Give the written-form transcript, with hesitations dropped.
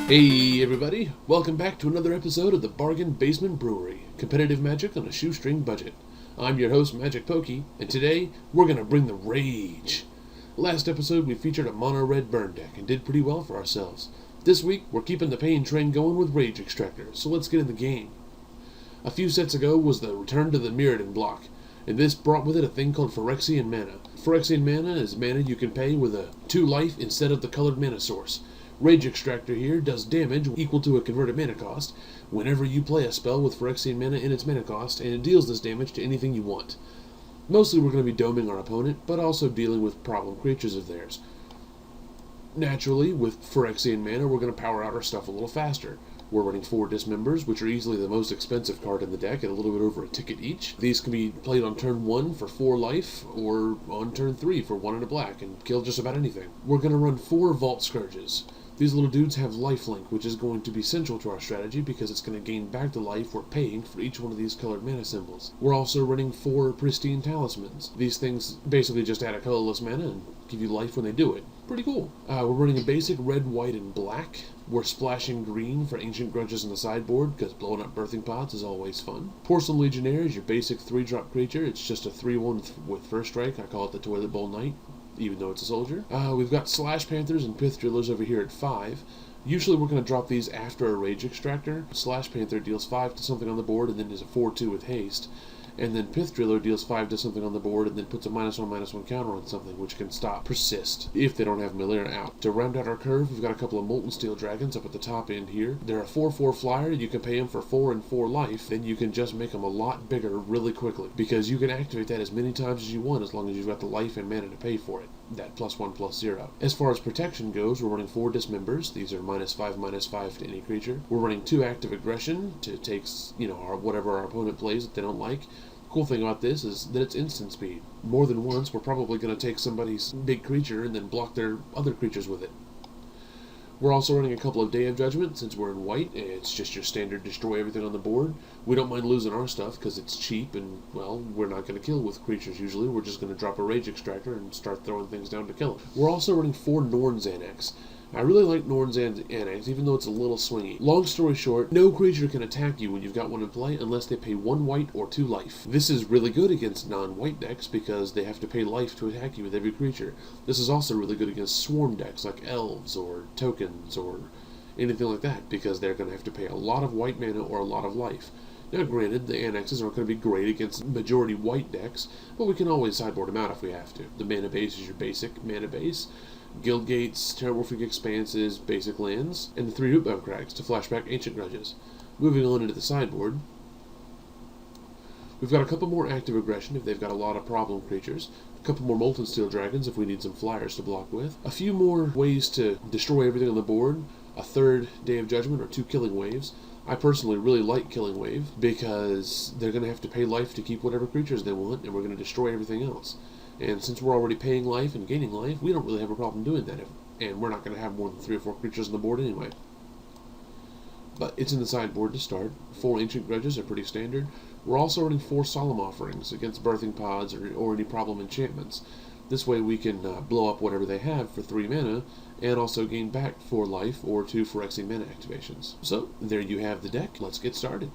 Hey everybody, welcome back to another episode of the Bargain Basement Brewery, competitive magic on a shoestring budget. I'm your host Magicpokey, and today we're gonna bring the rage. Last episode we featured a mono red burn deck and did pretty well for ourselves. This week we're keeping the pain train going with Rage Extractor, so let's get in the game. A few sets ago was the return to the Mirrodin block, and this brought with it a thing called Phyrexian mana. Phyrexian mana is mana you can pay with a 2 life instead of the colored mana source. Rage Extractor here does damage equal to a converted mana cost whenever you play a spell with Phyrexian mana in its mana cost, and it deals this damage to anything you want. Mostly we're going to be doming our opponent, but also dealing with problem creatures of theirs. Naturally, with Phyrexian mana, we're going to power out our stuff a little faster. We're running 4 Dismembers, which are easily the most expensive card in the deck at a little bit over a ticket each. These can be played on turn 1 for 4 life, or on turn 3 for 1 and a black, and kill just about anything. We're going to run 4 Vault Skirges. These little dudes have lifelink, which is going to be central to our strategy because it's going to gain back the life we're paying for each one of these colored mana symbols. We're also running 4 Pristine Talismans. These things basically just add a colorless mana and give you life when they do it. Pretty cool. We're running a basic red, white, and black. We're splashing green for Ancient Grudges in the sideboard because blowing up birthing pods is always fun. Porcelain Legionnaire is your basic 3-drop creature. It's just a 3/1 with first strike. I call it the Toilet Bowl Knight, even though it's a soldier. We've got Slash Panthers and Pith Drillers over here at 5. Usually we're going to drop these after a Rage Extractor. Slash Panther deals 5 to something on the board and then is a 4/2 with haste. And then Pith Driller deals 5 to something on the board and then puts a -1/-1 counter on something, which can stop persist if they don't have Melira out. To round out our curve, we've got a couple of Moltensteel Dragons up at the top end here. They're a 4/4 flyer. You can pay them for 4 and 4 life. Then you can just make them a lot bigger really quickly, because you can activate that as many times as you want as long as you've got the life and mana to pay for it. That +1/+0. As far as protection goes, we're running 4 Dismembers. These are -5/-5 to any creature. We're running 2 Active Aggression to take, whatever our opponent plays that they don't like. Cool thing about this is that it's instant speed. More than once, we're probably going to take somebody's big creature and then block their other creatures with it. We're also running a couple of Day of Judgment since we're in white. It's just your standard destroy everything on the board. We don't mind losing our stuff because it's cheap and, well, we're not going to kill with creatures usually. We're just going to drop a Rage Extractor and start throwing things down to kill them. We're also running 4 Norn's Annex. I really like Norn's Annex, even though it's a little swingy. Long story short, no creature can attack you when you've got one in play unless they pay 1 white or 2 life. This is really good against non-white decks because they have to pay life to attack you with every creature. This is also really good against swarm decks like elves or tokens or anything like that because they're going to have to pay a lot of white mana or a lot of life. Now granted, the annexes aren't going to be great against majority white decks, but we can always sideboard them out if we have to. The mana base is your basic mana base. Guildgates, Terramorphic Expanses, basic lands, and the 3 Rootbound Crags to flashback Ancient Grudges. Moving on into the sideboard, we've got a couple more Active Aggression if they've got a lot of problem creatures, a couple more Moltensteel Dragons if we need some flyers to block with, a few more ways to destroy everything on the board, a 3rd Day of Judgment or 2 Killing Waves. I personally really like Killing Wave because they're going to have to pay life to keep whatever creatures they want, and we're going to destroy everything else. And since we're already paying life and gaining life, we don't really have a problem doing that. And we're not going to have more than 3 or 4 creatures on the board anyway. But it's in the sideboard to start. 4 Ancient Grudges are pretty standard. We're also running 4 Solemn Offerings against birthing pods or any problem enchantments. This way we can blow up whatever they have for 3 mana and also gain back 4 life or 2 Phyrexian mana activations. So there you have the deck. Let's get started.